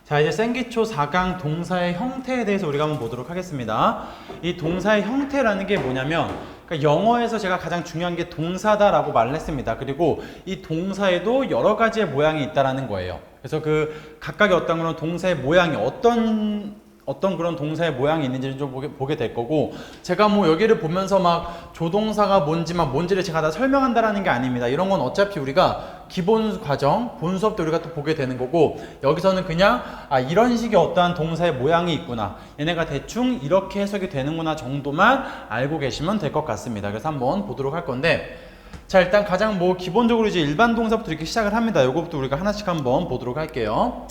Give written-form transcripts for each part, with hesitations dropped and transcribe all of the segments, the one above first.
자, 이제 생기초 4강 동사의 형태에 대해서 우리가 한번 보도록 하겠습니다. 이 동사의 형태라는 게 뭐냐면, 그러니까 영어에서 제가 가장 중요한 게 동사다라고 말을 했습니다. 그리고 이 동사에도 여러 가지의 모양이 있다라는 거예요. 그래서 그 각각의 어떤 그런 동사의 모양이 어떤 그런 동사의 모양이 있는지를 좀 보게 될 거고, 제가 뭐 여기를 보면서 막 조동사가 뭔지를 제가 다 설명한다라는 게 아닙니다. 이런 건 어차피 우리가 기본 과정, 본 수업 때 우리가 또 보게 되는 거고, 여기서는 그냥 이런 식의 어떠한 동사의 모양이 있구나, 얘네가 대충 이렇게 해석이 되는구나 정도만 알고 계시면 될 것 같습니다. 그래서 한번 보도록 할 건데, 자, 일단 가장 뭐 기본적으로 이제 일반 동사부터 이렇게 시작을 합니다. 이거부터 우리가 하나씩 한번 보도록 할게요.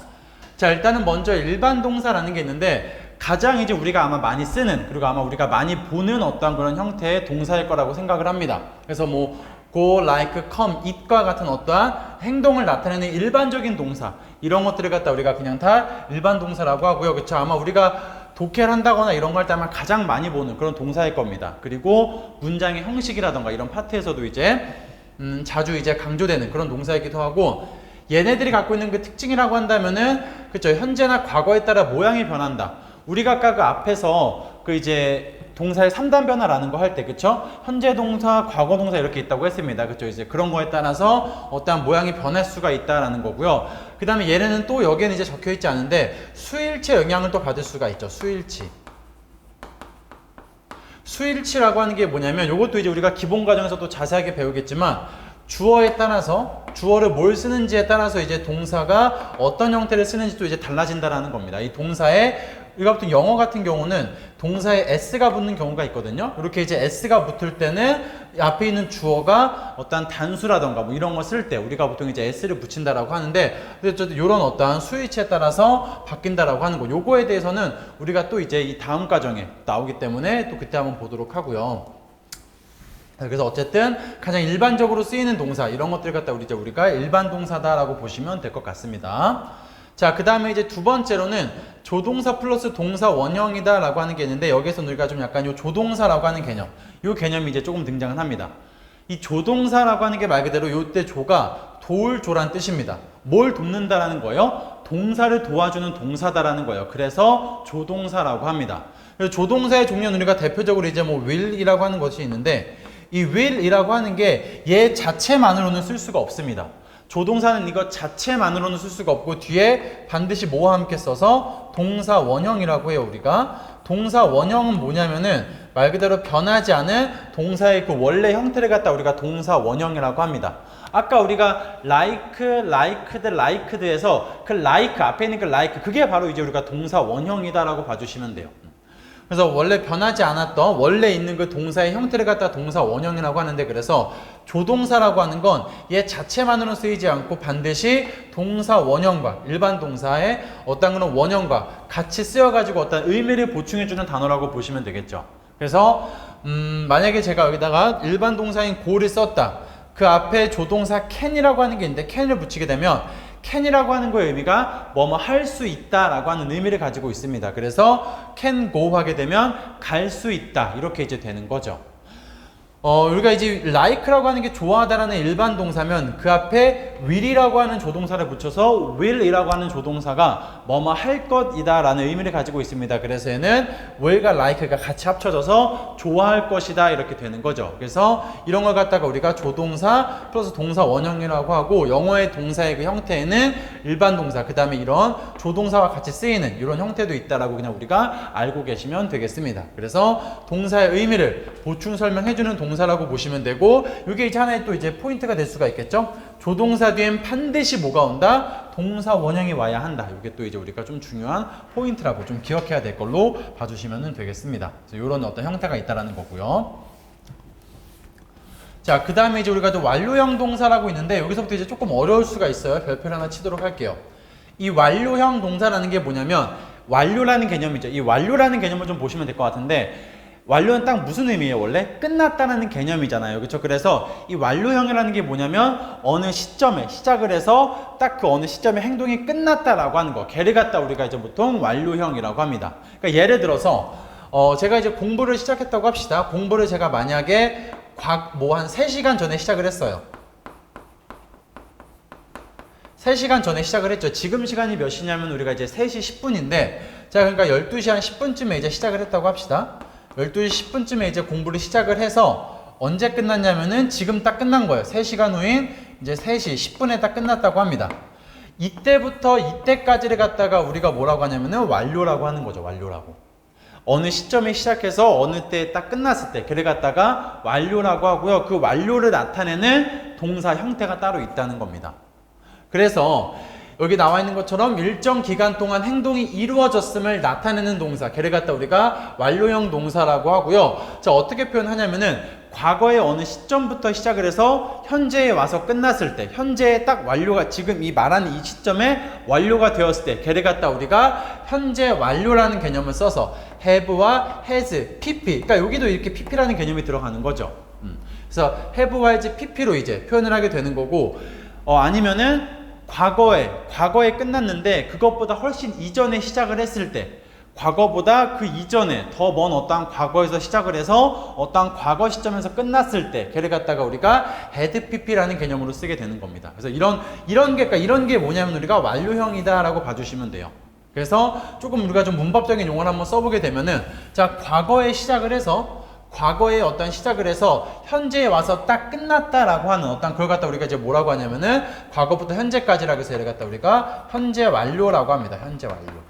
자, 일단은 먼저 일반 동사라는 게 있는데, 가장 이제 우리가 아마 많이 쓰는, 그리고 아마 우리가 많이 보는 어떤 그런 형태의 동사일 거라고 생각을 합니다. 그래서 뭐 go, like, come, eat과 같은 어떠한 행동을 나타내는 일반적인 동사, 이런 것들을 갖다 우리가 그냥 다 일반 동사라고 하고요. 그쵸? 아마 우리가 독해를 한다거나 이런 거 할 때 아마 가장 많이 보는 그런 동사일 겁니다. 그리고 문장의 형식이라던가 이런 파트에서도 이제 자주 이제 강조되는 그런 동사이기도 하고, 얘네들이 갖고 있는 그 특징이라고 한다면은, 그쵸, 현재나 과거에 따라 모양이 변한다. 우리가 아까 그 앞에서 그 이제 동사의 3단 변화라는 거 할 때, 그쵸, 현재 동사, 과거 동사 이렇게 있다고 했습니다. 그쵸, 이제 그런 거에 따라서 어떠한 모양이 변할 수가 있다라는 거고요. 그 다음에 얘네는 또 여기에는 이제 적혀 있지 않은데 수일치 영향을 또 받을 수가 있죠. 수일치. 수일치라고 하는 게 뭐냐면, 요것도 이제 우리가 기본 과정에서 또 자세하게 배우겠지만, 주어에 따라서, 주어를 뭘 쓰는지에 따라서 이제 동사가 어떤 형태를 쓰는지도 이제 달라진다라는 겁니다. 이 동사에, 우리가 보통 영어 같은 경우는 동사에 s가 붙는 경우가 있거든요. 이렇게 이제 s가 붙을 때는 앞에 있는 주어가 어떠한 단수라던가 뭐 이런 거 쓸 때 우리가 보통 이제 s를 붙인다라고 하는데, 어쨌든 이런 어떠한 수위치에 따라서 바뀐다라고 하는 거, 요거에 대해서는 우리가 또 이제 이 다음 과정에 나오기 때문에 또 그때 한번 보도록 하고요. 그래서 어쨌든 가장 일반적으로 쓰이는 동사, 이런 것들 갖다 우리가 일반 동사다라고 보시면 될 것 같습니다. 자, 그 다음에 이제 두 번째로는 조동사 플러스 동사 원형이다 라고 하는 게 있는데, 여기서 우리가 좀 약간 요 조동사라고 하는 개념, 요 개념이 이제 조금 등장을 합니다. 이 조동사라고 하는 게 말 그대로 요때 조가 도울 조란 뜻입니다. 뭘 돕는다라는 거예요? 동사를 도와주는 동사다라는 거예요. 그래서 조동사라고 합니다. 조동사의 종류는 우리가 대표적으로 이제 뭐 will이라고 하는 것이 있는데, 이 will이라고 하는 게 얘 자체만으로는 쓸 수가 없습니다. 조동사는 이것 자체만으로는 쓸 수가 없고, 뒤에 반드시 뭐와 함께 써서 동사 원형이라고 해요. 우리가 동사 원형은 뭐냐면은 말 그대로 변하지 않은 동사의 그 원래 형태를 갖다 우리가 동사 원형이라고 합니다. 아까 우리가 like, liked, liked에서 그 like 앞에 있는 그 like, 그게 바로 이제 우리가 동사 원형이다라고 봐주시면 돼요. 그래서 원래 변하지 않았던 원래 있는 그 동사의 형태를 갖다 동사 원형이라고 하는데, 그래서 조동사라고 하는 건 얘 자체만으로 쓰이지 않고 반드시 동사 원형과 일반 동사의 어떤 그런 원형과 같이 쓰여가지고 어떤 의미를 보충해주는 단어라고 보시면 되겠죠. 그래서 만약에 제가 여기다가 일반 동사인 go를 썼다. 그 앞에 조동사 can이라고 하는 게 있는데 can을 붙이게 되면 can이라고 하는 거의 의미가 뭐뭐 할 수 있다 라고 하는 의미를 가지고 있습니다. 그래서 can go 하게 되면 갈 수 있다, 이렇게 이제 되는 거죠. 우리가 이제 like라고 하는 게 좋아하다라는 일반 동사면 그 앞에 will이라고 하는 조동사를 붙여서 will이라고 하는 조동사가 뭐뭐 할 것이다 라는 의미를 가지고 있습니다. 그래서 얘는 will과 like가 같이 합쳐져서 좋아할 것이다, 이렇게 되는 거죠. 그래서 이런 걸 갖다가 우리가 조동사 플러스 동사 원형이라고 하고, 영어의 동사의 그 형태에는 일반 동사, 그 다음에 이런 조동사와 같이 쓰이는 이런 형태도 있다라고 그냥 우리가 알고 계시면 되겠습니다. 그래서 동사의 의미를 보충 설명해주는 동사라고 보시면 되고, 이게 이제 하나의 또 이제 포인트가 될 수가 있겠죠. 조동사 뒤엔 반드시 뭐가 온다? 동사 원형이 와야 한다. 이게 또 이제 우리가 좀 중요한 포인트라고 좀 기억해야 될 걸로 봐주시면 되겠습니다. 그래서 이런 어떤 형태가 있다라는 거고요. 자, 그 다음에 이제 우리가 또 완료형 동사라고 있는데, 여기서부터 이제 조금 어려울 수가 있어요. 별표를 하나 치도록 할게요. 이 완료형 동사라는 게 뭐냐면, 완료라는 개념이죠. 이 완료라는 개념을 좀 보시면 될 것 같은데, 완료는 딱 무슨 의미예요? 원래 끝났다는 개념이잖아요. 그렇죠? 그래서 이 완료형이라는 게 뭐냐면, 어느 시점에 시작을 해서 딱 그 어느 시점에 행동이 끝났다라고 하는 거, 걔를 갖다 우리가 이제 보통 완료형이라고 합니다. 그러니까 예를 들어서 제가 이제 공부를 시작했다고 합시다. 공부를 제가 만약에 한 3시간 전에 시작을 했어요. 3시간 전에 시작을 했죠. 지금 시간이 몇 시냐면 우리가 이제 3시 10분인데, 자, 그러니까 12시 한 10분쯤에 이제 시작을 했다고 합시다. 12시 10분쯤에 이제 공부를 시작을 해서 언제 끝났냐면은 지금 딱 끝난 거예요. 3시간 후인 이제 3시 10분에 딱 끝났다고 합니다. 이때부터 이때까지를 갖다가 우리가 뭐라고 하냐면은 완료라고 하는 거죠. 완료라고. 어느 시점에 시작해서 어느 때 딱 끝났을 때 그를 갖다가 완료라고 하고요. 그 완료를 나타내는 동사 형태가 따로 있다는 겁니다. 그래서 여기 나와 있는 것처럼 일정 기간 동안 행동이 이루어졌음을 나타내는 동사, 걔를 갖다 우리가 완료형 동사라고 하고요. 자, 어떻게 표현하냐면은 과거의 어느 시점부터 시작을 해서 현재에 와서 끝났을 때, 현재에 딱 완료가, 지금 이 말하는 이 시점에 완료가 되었을 때 걔를 갖다 우리가 현재 완료라는 개념을 써서 have와 has, pp, 그러니까 여기도 이렇게 pp라는 개념이 들어가는 거죠. 그래서 have와 has, pp로 이제 표현을 하게 되는 거고, 아니면은 과거에 끝났는데 그것보다 훨씬 이전에 시작을 했을 때, 과거보다 그 이전에 더 먼 어떠한 과거에서 시작을 해서 어떠한 과거 시점에서 끝났을 때 걔를 갖다가 우리가 had pp라는 개념으로 쓰게 되는 겁니다. 그래서 이런 게 뭐냐면 우리가 완료형이다라고 봐주시면 돼요. 그래서 조금 우리가 좀 문법적인 용어를 한번 써보게 되면은, 자, 과거에 시작을 해서 과거에 어떤 시작을 해서 현재에 와서 딱 끝났다라고 하는 어떤 그걸 갖다 우리가 이제 뭐라고 하냐면은 과거부터 현재까지라고 해서 얘를 갖다 우리가 현재 완료라고 합니다. 현재 완료.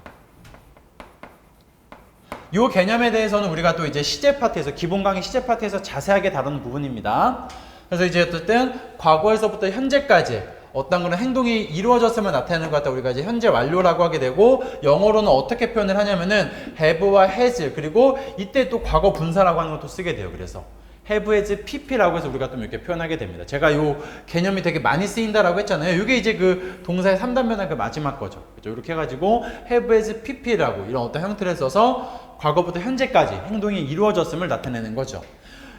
이 개념에 대해서는 우리가 또 이제 시제 파트에서, 기본 강의 시제 파트에서 자세하게 다루는 부분입니다. 그래서 이제 어쨌든 과거에서부터 현재까지 어떤 그런 행동이 이루어졌음을 나타내는 것 같다 우리가 이제 현재 완료라고 하게 되고, 영어로는 어떻게 표현을 하냐면은 have와 has, 그리고 이때 또 과거 분사라고 하는 것도 쓰게 돼요. 그래서 have, has, pp라고 해서 우리가 또 이렇게 표현하게 됩니다. 제가 요 개념이 되게 많이 쓰인다라고 했잖아요. 이게 이제 그 동사의 3단 변화 그 마지막 거죠. 그렇죠? 이렇게 해가지고 have, has, pp라고 이런 어떤 형태를 써서 과거부터 현재까지 행동이 이루어졌음을 나타내는 거죠.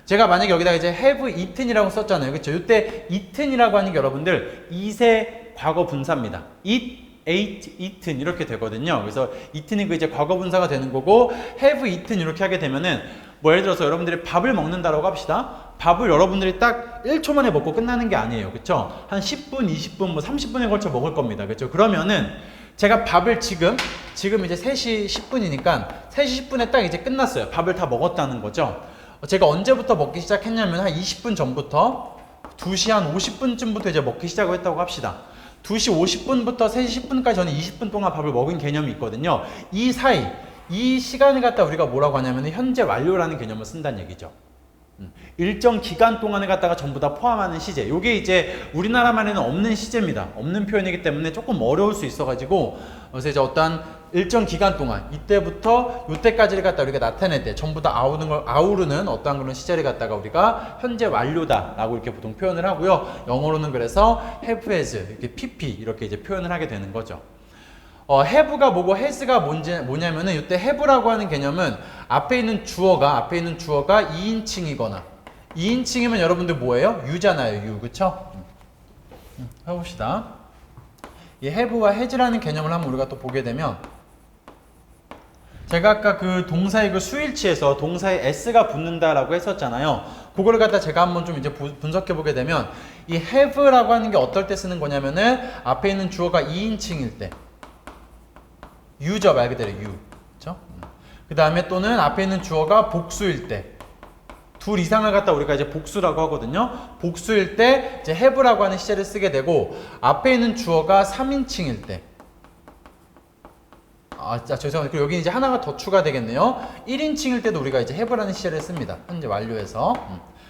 제가 만약에 여기다가 이제 have eaten이라고 썼잖아요. 그렇죠? 이때 eaten이라고 하는 게 여러분들 이세 과거 분사입니다. eat, ate, eaten 이렇게 되거든요. 그래서 eaten이 그 이제 과거 분사가 되는 거고, have eaten 이렇게 하게 되면은 뭐 예를 들어서 여러분들이 밥을 먹는다라고 합시다. 밥을 여러분들이 딱 1초 만에 먹고 끝나는 게 아니에요. 그렇죠? 한 10분, 20분, 뭐 30분에 걸쳐 먹을 겁니다. 그렇죠? 그러면은 제가 밥을 지금 이제 3시 10분이니까 3시 10분에 딱 이제 끝났어요. 밥을 다 먹었다는 거죠. 제가 언제부터 먹기 시작했냐면 한 20분 전부터 2시 한 50분쯤부터 이제 먹기 시작을 했다고 합시다. 2시 50분부터 3시 10분까지 저는 20분 동안 밥을 먹은 개념이 있거든요. 이 사이, 이 시간을 갖다 우리가 뭐라고 하냐면 현재 완료라는 개념을 쓴다는 얘기죠. 일정 기간 동안을 갖다가 전부 다 포함하는 시제. 요게 이제 우리나라만에는 없는 시제입니다. 없는 표현이기 때문에 조금 어려울 수 있어가지고, 그래서 이제 어떤 일정 기간 동안 이때부터 이때까지를 갖다 우리가 나타낼 때 전부 다 아우르는 어떠한 그런 시제를 갖다가 우리가 현재 완료다라고 이렇게 보통 표현을 하고요. 영어로는 그래서 have, has, 이렇게 pp 이렇게 이제 표현을 하게 되는 거죠. have가 뭐고 has가 뭐냐면은 이때 have라고 하는 개념은 앞에 있는 주어가 2인칭이거나 2인칭이면 여러분들 뭐예요? you잖아요. you. 그쵸? 해봅시다. 이 have와 has라는 개념을 한번 우리가 또 보게 되면, 제가 아까 그 동사의 그 수일치에서 동사에 s가 붙는다라고 했었잖아요. 그거를 갖다 제가 한번 좀 이제 분석해 보게 되면, 이 have라고 하는 게 어떨 때 쓰는 거냐면은 앞에 있는 주어가 2인칭일 때, you죠, 말 그대로 you. 그쵸? 그 다음에 또는 앞에 있는 주어가 복수일 때, 둘 이상을 갖다 우리가 이제 복수라고 하거든요. 복수일 때 이제 have라고 하는 시제를 쓰게 되고, 앞에 있는 주어가 3인칭일 때, 죄송합니다. 그리고 여기 이제 하나가 더 추가되겠네요. 1인칭일 때도 우리가 이제 have라는 시제를 씁니다. 현재 완료해서.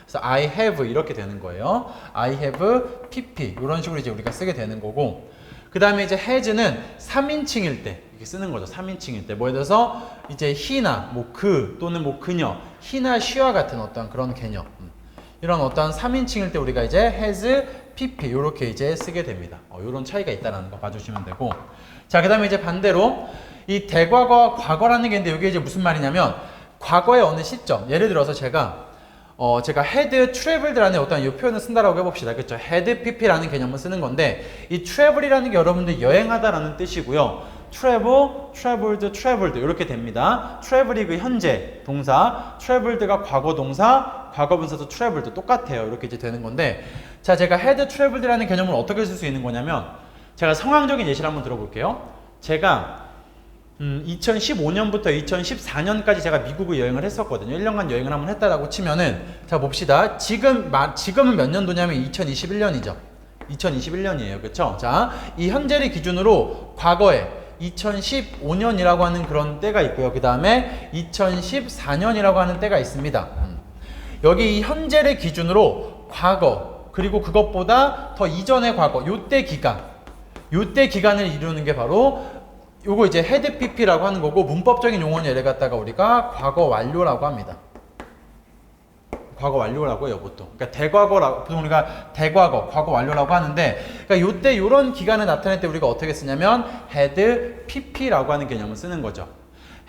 그래서 I have 이렇게 되는 거예요. I have pp 이런 식으로 이제 우리가 쓰게 되는 거고, 그 다음에 이제 has는 3인칭일 때 이렇게 쓰는 거죠. 3인칭일 때. 뭐 예를 들어서 이제 he나 뭐 그 또는 뭐 그녀, he나 she와 같은 어떤 그런 개념. 이런 어떤 3인칭일 때 우리가 이제 has, pp 이렇게 이제 쓰게 됩니다. 이런 차이가 있다는 거 봐주시면 되고, 자, 그 다음에 이제 반대로 이 대과거와 과거라는 게 있는데, 이게 이제 무슨 말이냐면 과거의 어느 시점, 예를 들어서 제가 had traveled 라는 어떤 이 표현을 쓴다라고 해봅시다. 그렇죠? had pp라는 개념을 쓰는 건데, 이 travel이라는 게 여러분들 여행하다라는 뜻이고요. travel, traveled, traveled 이렇게 됩니다. travel이 그 현재 동사, traveled가 과거 동사, 과거 분사도 traveled 똑같아요. 이렇게 이제 되는 건데, 자, 제가 had traveled라는 개념을 어떻게 쓸 수 있는 거냐면, 제가 상황적인 예시를 한번 들어볼게요. 제가 2015년부터 2014년까지 제가 미국을 여행을 했었거든요. 1년간 여행을 한번 했다라고 치면은, 자 봅시다. 지금은 몇 년도냐면 2021년이죠. 2021년이에요. 그쵸? 자, 이 현재를 기준으로 과거에 2015년이라고 하는 그런 때가 있고요. 그 다음에 2014년이라고 하는 때가 있습니다. 여기 이 현재를 기준으로 과거, 그리고 그것보다 더 이전의 과거, 요때 기간을 이루는 게 바로 요거 이제 헤드 PP라고 하는 거고, 문법적인 용어는 얘를 갖다가 우리가 과거 완료라고 합니다. 과거 완료라고 해요, 보통. 그러니까 대과거라고, 보통 우리가 대과거, 과거 완료라고 하는데, 그러니까 요때 요런 기간을 나타낼 때 우리가 어떻게 쓰냐면 had pp라고 하는 개념을 쓰는 거죠.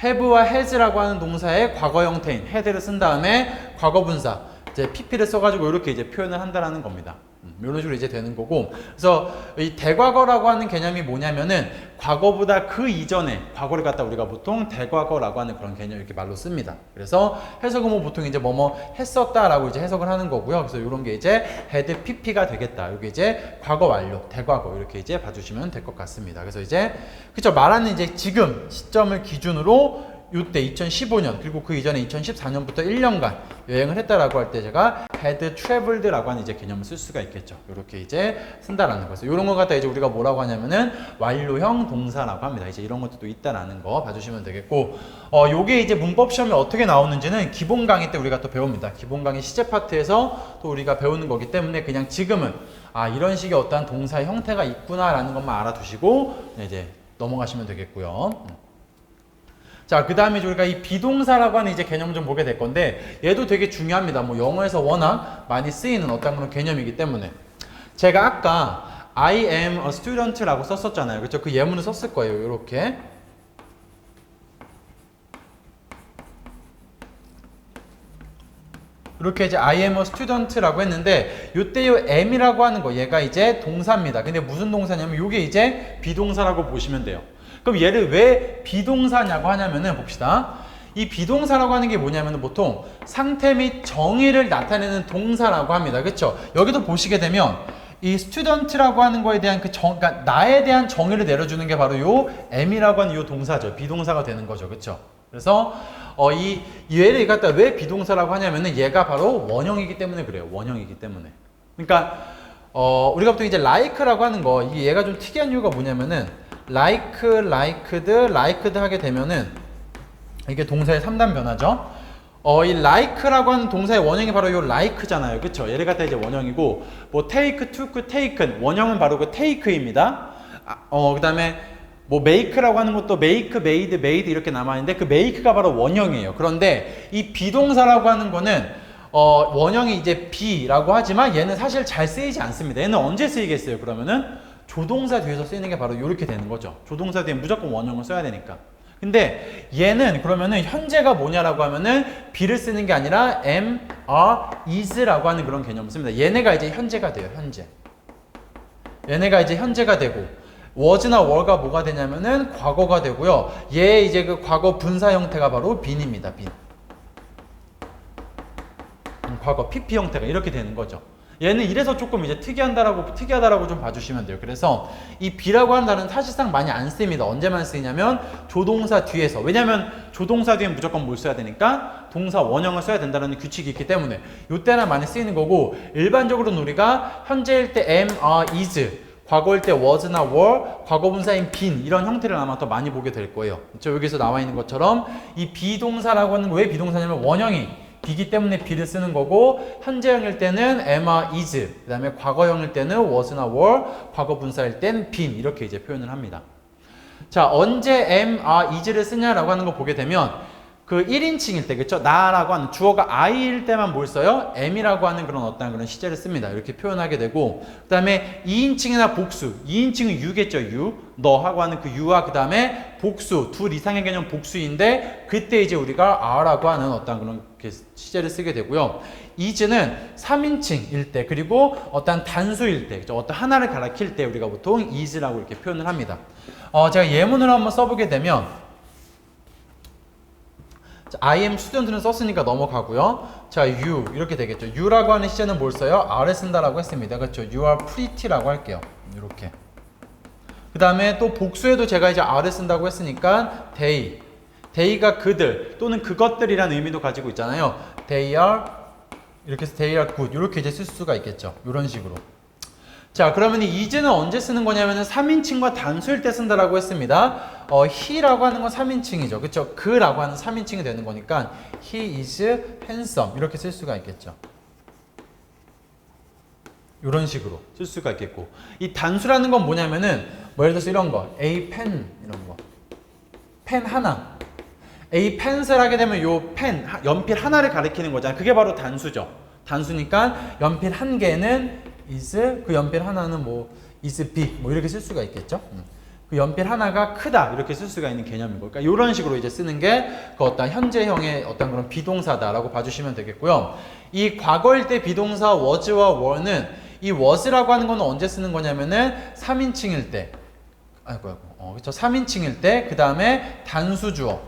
have와 has라고 하는 동사의 과거 형태인 had를 쓴 다음에 과거 분사 이제 pp를 써가지고 이렇게 이제 표현을 한다라는 겁니다. 이런 식으로 이제 되는 거고, 그래서 이 대과거라고 하는 개념이 뭐냐면은 과거보다 그 이전에 과거를 갖다 우리가 보통 대과거라고 하는 그런 개념 이렇게 말로 씁니다. 그래서 해석은 뭐 보통 이제 뭐뭐 했었다라고 이제 해석을 하는 거고요. 그래서 이런 게 이제 had pp가 되겠다. 이게 이제 과거 완료, 대과거 이렇게 이제 봐주시면 될 것 같습니다. 그래서 이제 그쵸, 말하는 이제 지금 시점을 기준으로 이때 2015년 그리고 그 이전에 2014년부터 1년간 여행을 했다라고 할 때 제가 had traveled라고 하는 이제 개념을 쓸 수가 있겠죠. 이렇게 이제 쓴다라는 거죠. 이런 거 갖다 이제 우리가 뭐라고 하냐면은 완료형 동사라고 합니다. 이제 이런 것도 있다라는 거 봐주시면 되겠고, 요게 이제 문법 시험에 어떻게 나오는지는 기본 강의 때 우리가 또 배웁니다. 기본 강의 시제 파트에서 또 우리가 배우는 거기 때문에 그냥 지금은 이런 식의 어떠한 동사의 형태가 있구나라는 것만 알아두시고 이제 넘어가시면 되겠고요. 자, 그 다음에 우리가 이 비동사라고 하는 이제 개념을 좀 보게 될 건데, 얘도 되게 중요합니다. 뭐 영어에서 워낙 많이 쓰이는 어떤 그런 개념이기 때문에. 제가 아까 I am a student라고 썼었잖아요. 그렇죠? 그 예문을 썼을 거예요. 이렇게. 이렇게 이제 I am a student라고 했는데, 요때 요 am이라고 하는 거, 얘가 이제 동사입니다. 근데 무슨 동사냐면 요게 이제 비동사라고 보시면 돼요. 그럼 얘를 왜 비동사냐고 하냐면은 봅시다. 이 비동사라고 하는 게 뭐냐면은 보통 상태 및 정의를 나타내는 동사라고 합니다. 그렇죠? 여기도 보시게 되면 이 student라고 하는 거에 대한 그러니까 나에 대한 정의를 내려주는 게 바로 요 am이라고 하는 요 동사죠. 비동사가 되는 거죠. 그렇죠? 그래서 이 얘를 갖다 왜 비동사라고 하냐면은 얘가 바로 원형이기 때문에 그래요. 원형이기 때문에. 그러니까 우리가 보통 이제 like라고 하는 거, 이게 얘가 좀 특이한 이유가 뭐냐면은 like, liked 하게 되면은 이게 동사의 3단 변화죠. 이 like라고 하는 동사의 원형이 바로 요 like잖아요. 그쵸? 얘를 갖다 이제 원형이고, 뭐 take, took, taken 원형은 바로 그 take입니다. 그 다음에 뭐 make라고 하는 것도 make, made, made 이렇게 남아있는데 그 make가 바로 원형이에요. 그런데 이 비동사라고 하는 거는 원형이 이제 be라고 하지만 얘는 사실 잘 쓰이지 않습니다. 얘는 언제 쓰이겠어요? 그러면은 조동사 뒤에서 쓰이는 게 바로 이렇게 되는 거죠. 조동사 뒤에 무조건 원형을 써야 되니까. 근데 얘는 그러면은 현재가 뭐냐라고 하면은 be를 쓰는 게 아니라 am, are, is라고 하는 그런 개념을 씁니다. 얘네가 이제 현재가 돼요. 현재. 얘네가 이제 현재가 되고, was나 were가 뭐가 되냐면은 과거가 되고요. 얘 이제 그 과거 분사 형태가 바로 bene입니다. been. 과거 pp 형태가 이렇게 되는 거죠. 얘는 이래서 조금 이제 특이하다라고 좀 봐주시면 돼요. 그래서 이 be라고 하는 단어는 사실상 많이 안 쓰입니다. 언제만 쓰이냐면 조동사 뒤에서. 왜냐면 조동사 뒤엔 무조건 뭘 써야 되니까 동사 원형을 써야 된다는 규칙이 있기 때문에 이때나 많이 쓰이는 거고, 일반적으로는 우리가 현재일 때 am, are, is, 과거일 때 was나 were, 과거분사인 been 이런 형태를 아마 더 많이 보게 될 거예요. 그렇죠? 여기서 나와 있는 것처럼 이 비동사라고 하는 거 왜 비동사냐면 원형이 be기 때문에 be를 쓰는 거고, 현재형일 때는 am, are, is, 그 다음에 과거형일 때는 was나 were, 과거분사일 땐 been 이렇게 이제 표현을 합니다. 자, 언제 am, are, is를 쓰냐라고 하는 거 보게 되면 그 1인칭일 때, 그쵸? 나라고 하는 주어가 I일 때만 뭘 써요? M이라고 하는 그런 어떤 그런 시제를 씁니다. 이렇게 표현하게 되고, 그 다음에 2인칭이나 복수, 2인칭은 you겠죠, you. 너하고 하는 그 you와 그 다음에 복수, 둘 이상의 개념 복수인데, 그때 이제 우리가 are라고 하는 어떤 그런 시제를 쓰게 되고요. is는 3인칭일 때, 그리고 어떤 단수일 때, 그쵸? 어떤 하나를 가리킬 때 우리가 보통 is라고 이렇게 표현을 합니다. 제가 예문을 한번 써보게 되면, I am student는 썼으니까 넘어가고요. 자, you 이렇게 되겠죠. you라고 하는 시제는 뭘 써요? are를 쓴다라고 했습니다. 그렇죠? You are pretty라고 할게요. 이렇게. 그 다음에 또 복수에도 제가 이제 are를 쓴다고 했으니까 they. they가 그들 또는 그것들이라는 의미도 가지고 있잖아요. they are 이렇게 해서 they are good 이렇게 이제 쓸 수가 있겠죠. 이런 식으로. 자, 그러면 이 is는 언제 쓰는 거냐면은 3인칭과 단수일 때 쓴다라고 했습니다. he라고 하는 건 3인칭이죠. 그쵸? 그라고 하는 3인칭이 되는 거니까 he is handsome 이렇게 쓸 수가 있겠죠. 이런 식으로 쓸 수가 있겠고, 이 단수라는 건 뭐냐면은 뭐 예를 들어서 이런 거 a pen 이런 거 펜 하나 a pencil 하게 되면 요 펜 연필 하나를 가리키는 거잖아요. 그게 바로 단수죠. 단수니까 연필 한 개는 is, 그 연필 하나는 뭐 is big 뭐 이렇게 쓸 수가 있겠죠. 그 연필 하나가 크다 이렇게 쓸 수가 있는 개념이고, 그러니까 이런 식으로 이제 쓰는 게 그 어떤 현재형의 어떤 그런 비동사다라고 봐주시면 되겠고요. 이 과거일 때 비동사 was와 were는 이 was라고 하는 건 언제 쓰는 거냐면은 3인칭일 때, 그렇죠. 3인칭일 때, 그 다음에 단수주어,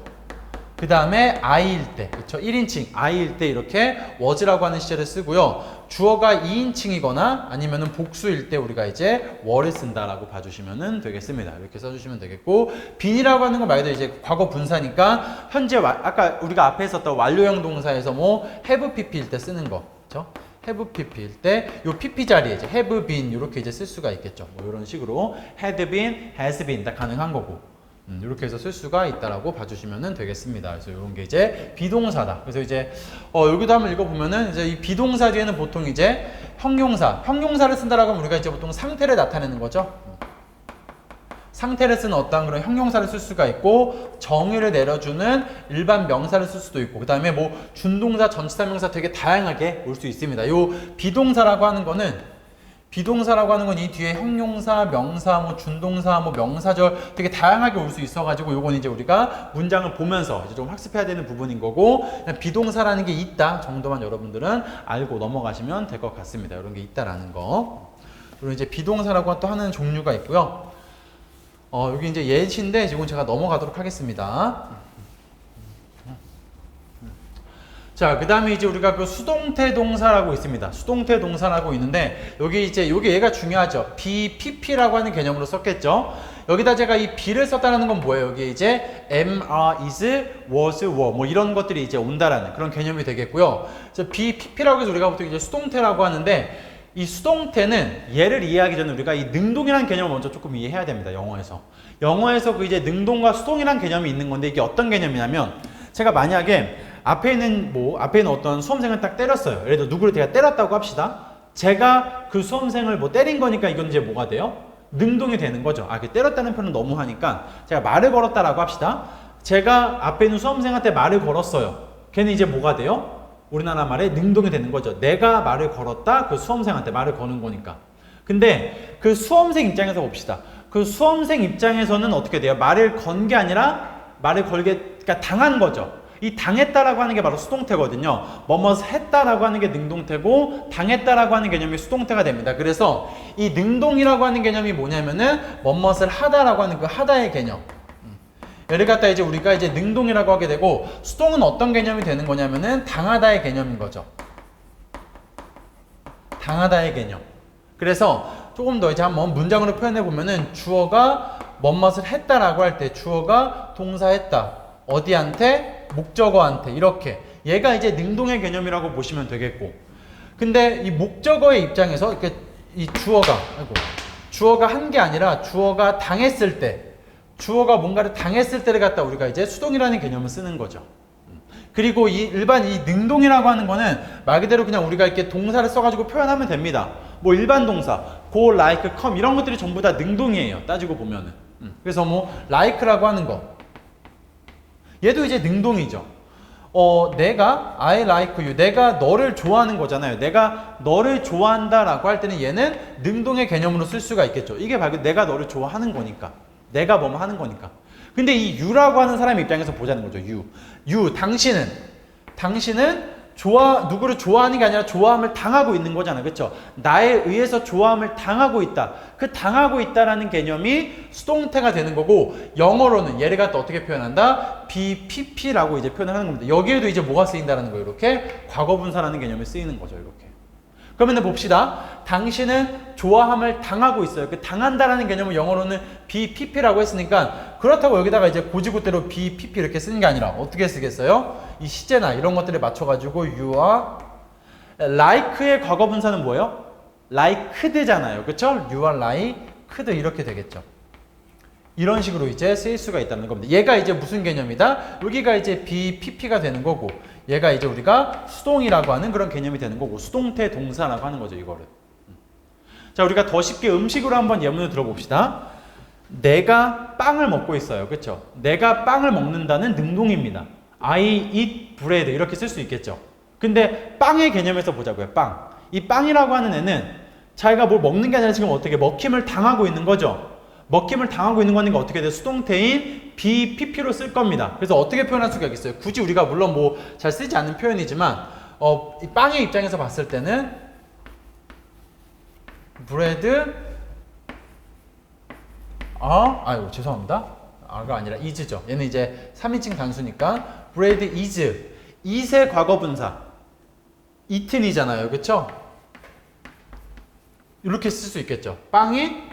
그 다음에 I일 때, 그쵸? 1인칭 I일 때 이렇게 was라고 하는 시제를 쓰고요. 주어가 2인칭이거나 아니면은 복수일 때 우리가 이제 were를 쓴다라고 봐주시면 되겠습니다. 이렇게 써주시면 되겠고, bene이라고 하는 건 말 그대로 이제 과거 분사니까 현재 아까 우리가 앞에 썼던 완료형 동사에서 뭐 have pp일 때 쓰는 거, 그쵸? have pp일 때 요 pp 자리에 이제 have been 이렇게 이제 쓸 수가 있겠죠. 뭐 이런 식으로 had been, has been 다 가능한 거고. 이렇게 해서 쓸 수가 있다라고 봐주시면 되겠습니다. 그래서 이런 게 이제 비동사다. 그래서 이제 여기도 한번 읽어보면은 이제 이 비동사 뒤에는 보통 이제 형용사를 쓴다라고 하면 우리가 이제 보통 상태를 나타내는 거죠. 상태를 쓰는 어떤 그런 형용사를 쓸 수가 있고, 정의를 내려주는 일반 명사를 쓸 수도 있고, 그 다음에 뭐 준동사, 전치사명사 되게 다양하게 올 수 있습니다. 요 비동사라고 하는 거는 이 뒤에 형용사, 명사, 뭐 준동사, 뭐 명사절 되게 다양하게 올 수 있어가지고 요건 이제 우리가 문장을 보면서 이제 좀 학습해야 되는 부분인 거고, 그냥 비동사라는 게 있다 정도만 여러분들은 알고 넘어가시면 될 것 같습니다. 이런 게 있다라는 거. 그리고 이제 비동사라고 또 하는 종류가 있고요. 여기 이제 예시인데 이건 제가 넘어가도록 하겠습니다. 자, 그 다음에 이제 우리가 그 수동태 동사라고 있습니다. 수동태 동사라고 있는데, 여기 이제, 요게 얘가 중요하죠. be, pp라고 하는 개념으로 썼겠죠. 여기다 제가 이 be를 썼다는 건 뭐예요? 여기 이제 am, are, is, was, were 뭐 이런 것들이 이제 온다라는 그런 개념이 되겠고요. 그래서 be, pp라고 해서 우리가 보통 이제 수동태라고 하는데, 이 수동태는 얘를 이해하기 전에 우리가 이 능동이라는 개념을 먼저 조금 이해해야 됩니다. 영어에서 그 이제 능동과 수동이라는 개념이 있는 건데, 이게 어떤 개념이냐면, 제가 만약에 앞에 있는 어떤 수험생을 딱 때렸어요. 예를 들어 누구를 제가 때렸다고 합시다. 제가 그 수험생을 뭐 때린 거니까 이건 이제 뭐가 돼요? 능동이 되는 거죠. 그 때렸다는 표현은 너무 하니까 제가 말을 걸었다라고 합시다. 제가 앞에 있는 수험생한테 말을 걸었어요. 걔는 이제 뭐가 돼요? 우리나라 말에 능동이 되는 거죠. 내가 말을 걸었다. 그 수험생한테 말을 거는 거니까. 근데 그 수험생 입장에서 봅시다. 그 수험생 입장에서는 어떻게 돼요? 말을 건 게 아니라 그러니까 당한 거죠. 이 당했다라고 하는 게 바로 수동태거든요. 뭐뭇 했다라고 하는 게 능동태고, 당했다라고 하는 개념이 수동태가 됩니다. 그래서 이 능동이라고 하는 개념이 뭐냐면은 뭐뭇을 하다라고 하는 그 하다의 개념. 얘를 갖다 이제 우리가 이제 능동이라고 하게 되고, 수동은 어떤 개념이 되는 거냐면은 당하다의 개념인 거죠. 당하다의 개념. 그래서 조금 더 이제 한번 문장으로 표현해 보면은, 주어가 뭐뭇을 했다라고 할 때 주어가 동사했다. 어디한테? 목적어한테. 이렇게. 얘가 이제 능동의 개념이라고 보시면 되겠고. 근데 이 목적어의 입장에서 이렇게 이 주어가 한 게 아니라 주어가 당했을 때, 주어가 뭔가를 당했을 때를 갖다 우리가 이제 수동이라는 개념을 쓰는 거죠. 그리고 일반 이 능동이라고 하는 거는 말 그대로 그냥 우리가 이렇게 동사를 써가지고 표현하면 됩니다. 뭐 일반 동사, go, like, come 이런 것들이 전부 다 능동이에요. 따지고 보면은. 그래서 뭐 like라고 하는 거, 얘도 이제 능동이죠. 내가 I like you, 내가 너를 좋아하는 거잖아요. 내가 너를 좋아한다라고 할 때는 얘는 능동의 개념으로 쓸 수가 있겠죠. 이게 바로 내가 너를 좋아하는 거니까, 내가 뭐뭐 하는 거니까. 근데 이 you라고 하는 사람 입장에서 보자는 거죠. you, 당신은 누구를 좋아하는 게 아니라 좋아함을 당하고 있는 거잖아. 그쵸? 나에 의해서 좋아함을 당하고 있다. 그 당하고 있다라는 개념이 수동태가 되는 거고, 영어로는 얘를 갖다 어떻게 표현한다? be, pp라고 이제 표현을 하는 겁니다. 여기에도 이제 뭐가 쓰인다라는 거예요. 이렇게 과거분사라는 개념이 쓰이는 거죠. 이렇게. 그러면 봅시다. 당신은 좋아함을 당하고 있어요. 그 당한다라는 개념은 영어로는 BPP라고 했으니까 그렇다고 여기다가 이제 고지고대로 BPP 이렇게 쓰는 게 아니라 어떻게 쓰겠어요? 이 시제나 이런 것들에 맞춰가지고 you are like의 과거 분사는 뭐예요? liked잖아요. 그쵸? you are liked 이렇게 되겠죠. 이런 식으로 이제 쓰일 수가 있다는 겁니다. 얘가 이제 무슨 개념이다? 여기가 이제 BPP가 되는 거고 얘가 이제 우리가 수동이라고 하는 그런 개념이 되는 거고 수동태 동사라고 하는 거죠, 이거를. 자, 우리가 더 쉽게 음식으로 한번 예문을 들어봅시다. 내가 빵을 먹고 있어요. 그렇죠? 내가 빵을 먹는다는 능동입니다. I eat bread 이렇게 쓸 수 있겠죠. 근데 빵의 개념에서 보자고요. 빵. 이 빵이라고 하는 애는 자기가 뭘 먹는 게 아니라 지금 어떻게 먹힘을 당하고 있는 거죠. 먹힘을 당하고 있는 거니까 어떻게 돼? 수동태인 BPP로 쓸 겁니다. 그래서 어떻게 표현할 수가 있겠어요? 굳이 우리가 물론 뭐 잘 쓰지 않는 표현이지만 이 빵의 입장에서 봤을 때는 bread 아유 죄송합니다. 가 아니라 is죠. 얘는 이제 3인칭 단수니까 bread is it의 과거 분사 eaten이잖아요. 그쵸? 이렇게 쓸 수 있겠죠. 빵이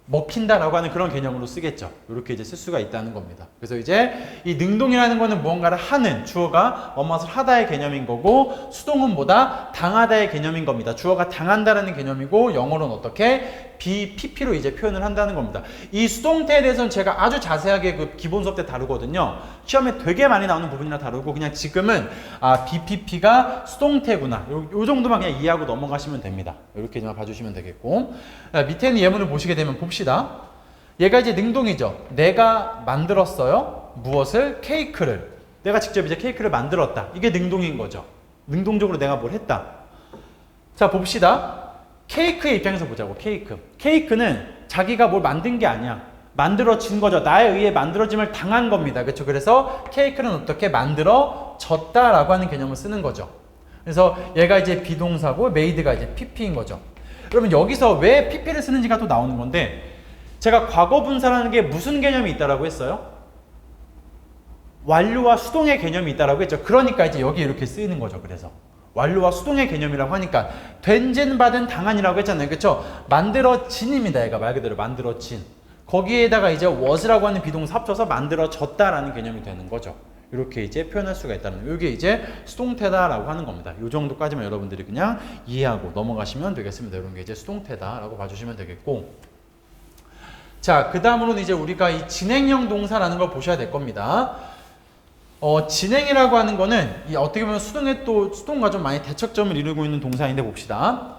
먹힌다라고 하는 그런 개념으로 쓰겠죠. 이렇게 이제 쓸 수가 있다는 겁니다. 그래서 이제 이 능동이라는 거는 무언가를 하는 주어가 뭐뭇을 하다의 개념인 거고 수동은 뭐다? 당하다의 개념인 겁니다. 주어가 당한다라는 개념이고 영어로는 어떻게? BPP로 이제 표현을 한다는 겁니다. 이 수동태에 대해서는 제가 아주 자세하게 그 기본 수업 때 다루거든요. 시험에 되게 많이 나오는 부분이라 다루고 그냥 지금은 BPP가 수동태구나. 요 정도만 그냥 이해하고 넘어가시면 됩니다. 이렇게만 봐주시면 되겠고 밑에 있는 예문을 보시게 되면 봅시다. 얘가 이제 능동이죠. 내가 만들었어요. 무엇을? 케이크를. 내가 직접 이제 케이크를 만들었다. 이게 능동인 거죠. 능동적으로 내가 뭘 했다. 자 봅시다. 케이크의 입장에서 보자고. 케이크는 자기가 뭘 만든 게 아니야. 만들어진 거죠. 나에 의해 만들어짐을 당한 겁니다. 그렇죠? 그래서 케이크는 어떻게 만들어졌다라고 하는 개념을 쓰는 거죠. 그래서 얘가 이제 비동사고 made가 이제 pp인 거죠. 그러면 여기서 왜 pp를 쓰는지가 또 나오는 건데 제가 과거 분사라는 게 무슨 개념이 있다라고 했어요? 완료와 수동의 개념이 있다라고 했죠. 그러니까 이제 여기 이렇게 쓰이는 거죠. 그래서 완료와 수동의 개념이라고 하니까 된진 받은 당한이라고 했잖아요. 그렇죠? 만들어진입니다. 얘가 말 그대로 만들어진. 거기에다가 이제 was라고 하는 비동사 합쳐서 만들어졌다라는 개념이 되는 거죠. 이렇게 이제 표현할 수가 있다는 거예요. 이게 이제 수동태다라고 하는 겁니다. 이 정도까지만 여러분들이 그냥 이해하고 넘어가시면 되겠습니다. 이런 게 이제 수동태다라고 봐주시면 되겠고 자, 그 다음으로는 이제 우리가 이 진행형 동사라는 걸 보셔야 될 겁니다. 진행이라고 하는 거는 어떻게 보면 수동과 좀 많이 대척점을 이루고 있는 동사인데 봅시다.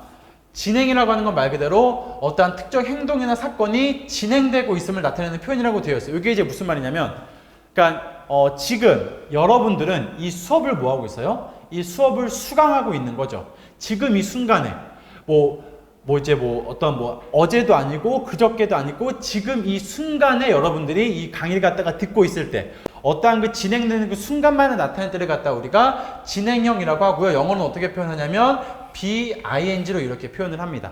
진행이라고 하는 건 말 그대로 어떠한 특정 행동이나 사건이 진행되고 있음을 나타내는 표현이라고 되어 있어요. 이게 이제 무슨 말이냐면, 그러니까 지금 여러분들은 이 수업을 뭐 하고 있어요? 이 수업을 수강하고 있는 거죠. 지금 이 순간에 어제도 아니고 그저께도 아니고 지금 이 순간에 여러분들이 이 강의를 갖다가 듣고 있을 때 어떠한 그 진행되는 그 순간만에 나타낼 때를 갖다가 우리가 진행형이라고 하고요. 영어는 어떻게 표현하냐면 BING로 이렇게 표현을 합니다.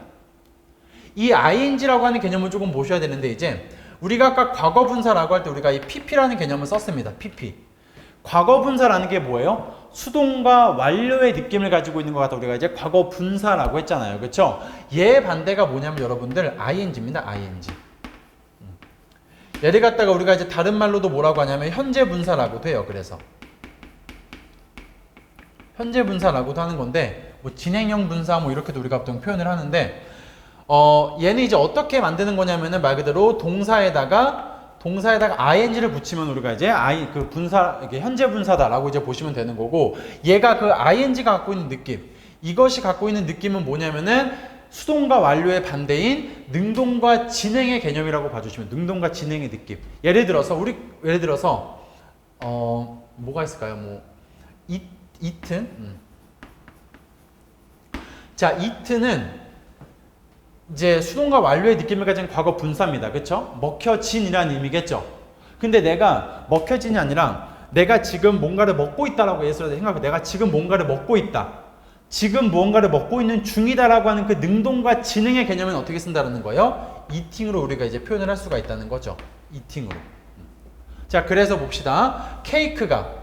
이 ING라고 하는 개념을 조금 보셔야 되는데 이제 우리가 아까 과거 분사라고 할 때 우리가 이 PP라는 개념을 썼습니다. PP. 과거 분사라는 게 뭐예요? 수동과 완료의 느낌을 가지고 있는 것 같다. 우리가 이제 과거 분사라고 했잖아요. 그렇죠? 얘 반대가 뭐냐면 여러분들 ING입니다. ING. 얘를 갖다가 우리가 이제 다른 말로도 뭐라고 하냐면 현재 분사라고도 해요. 그래서 현재 분사라고도 하는 건데 뭐 진행형 분사 뭐 이렇게도 우리가 보통 표현을 하는데 얘는 이제 어떻게 만드는 거냐면은 말 그대로 동사에다가 ing를 붙이면 우리가 이제 이게 현재 분사다라고 이제 보시면 되는 거고 얘가 그 ing가 갖고 있는 느낌 이것이 갖고 있는 느낌은 뭐냐면은 수동과 완료의 반대인 능동과 진행의 개념이라고 봐주시면 능동과 진행의 느낌. 예를 들어서 뭐가 있을까요? 이튼. 자, 이튼은 이제 수동과 완료의 느낌을 가진 과거 분사입니다. 그쵸? 먹혀진이라는 의미겠죠? 근데 내가 먹혀진이 아니라 내가 지금 뭔가를 먹고 있다라고 예를 들어서 생각해. 내가 지금 뭔가를 먹고 있다. 지금 무언가를 먹고 있는 중이다라고 하는 그 능동과 진행의 개념은 어떻게 쓴다는 거예요? eating으로 우리가 이제 표현을 할 수가 있다는 거죠. eating으로. 자, 그래서 봅시다. 케이크가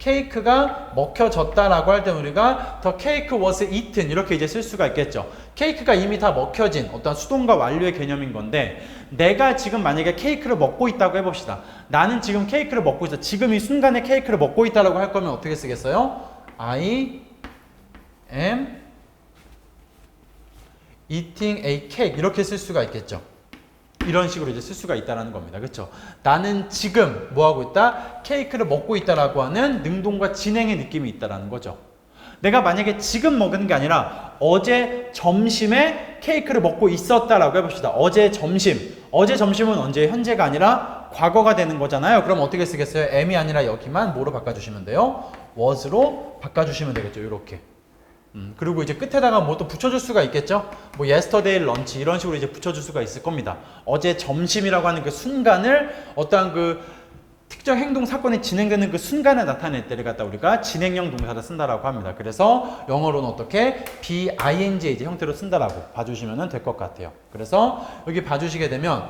케이크가 먹혀졌다라고 할 때 우리가 the cake was eaten 이렇게 이제 쓸 수가 있겠죠. 케이크가 이미 다 먹혀진 어떤 수동과 완료의 개념인 건데 내가 지금 만약에 케이크를 먹고 있다고 해봅시다. 나는 지금 케이크를 먹고 있어. 지금 이 순간에 케이크를 먹고 있다라고 할 거면 어떻게 쓰겠어요? I am eating a cake 이렇게 쓸 수가 있겠죠. 이런 식으로 이제 쓸 수가 있다는 겁니다. 그렇죠? 나는 지금 뭐 하고 있다? 케이크를 먹고 있다라고 하는 능동과 진행의 느낌이 있다라는 거죠. 내가 만약에 지금 먹은 게 아니라 어제 점심에 케이크를 먹고 있었다라고 해봅시다. 어제 점심은 언제? 현재가 아니라 과거가 되는 거잖아요. 그럼 어떻게 쓰겠어요? am이 아니라 여기만 뭐로 바꿔주시면 돼요? was로 바꿔주시면 되겠죠. 이렇게. 그리고 이제 끝에다가 뭐 또 붙여줄 수가 있겠죠? 뭐 yesterday lunch 이런 식으로 이제 붙여줄 수가 있을 겁니다. 어제 점심이라고 하는 그 순간을 어떠한 그 특정 행동 사건이 진행되는 그 순간에 나타낼 때를 갖다 우리가 진행형 동사를 쓴다라고 합니다. 그래서 영어로는 어떻게 BING 이제 형태로 쓴다라고 봐주시면 될 것 같아요. 그래서 여기 봐주시게 되면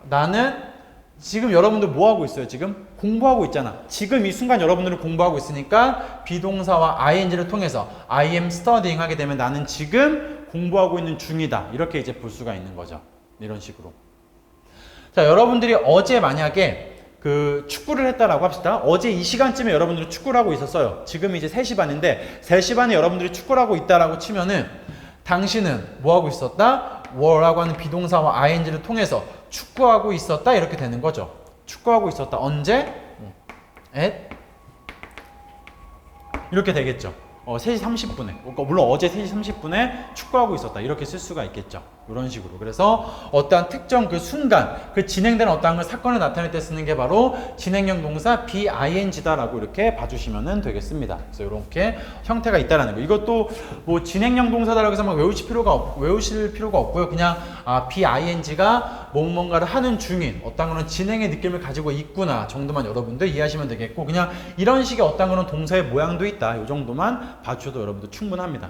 나는 지금 여러분들 뭐 하고 있어요? 지금 공부하고 있잖아. 지금 이 순간 여러분들은 공부하고 있으니까 비동사와 ing를 통해서 I am studying 하게 되면 나는 지금 공부하고 있는 중이다. 이렇게 이제 볼 수가 있는 거죠. 이런 식으로. 자, 여러분들이 어제 만약에 그 축구를 했다라고 합시다. 어제 이 시간쯤에 여러분들이 축구를 하고 있었어요. 지금 이제 3시 반인데 3시 반에 여러분들이 축구를 하고 있다라고 치면은 당신은 뭐 하고 있었다? were라고 하는 비동사와 ing를 통해서 축구하고 있었다 이렇게 되는 거죠. 축구하고 있었다. 언제? at 이렇게 되겠죠. 3시 30분에 물론 어제 3시 30분에 축구하고 있었다 이렇게 쓸 수가 있겠죠. 이런 식으로. 그래서 어떠한 특정 그 순간 그 진행되는 어떠한 그 사건을 나타낼 때 쓰는 게 바로 진행형 동사 BING다라고 이렇게 봐주시면 되겠습니다. 그래서 이렇게 형태가 있다라는 거. 이것도 뭐 진행형 동사다라고 해서 막 외우실 필요가 없고요. 그냥 BING가 뭔가를 하는 중인 어떤 그런 진행의 느낌을 가지고 있구나 정도만 여러분들 이해하시면 되겠고 그냥 이런 식의 어떤 그런 동사의 모양도 있다 이 정도만 봐주셔도 여러분들 충분합니다.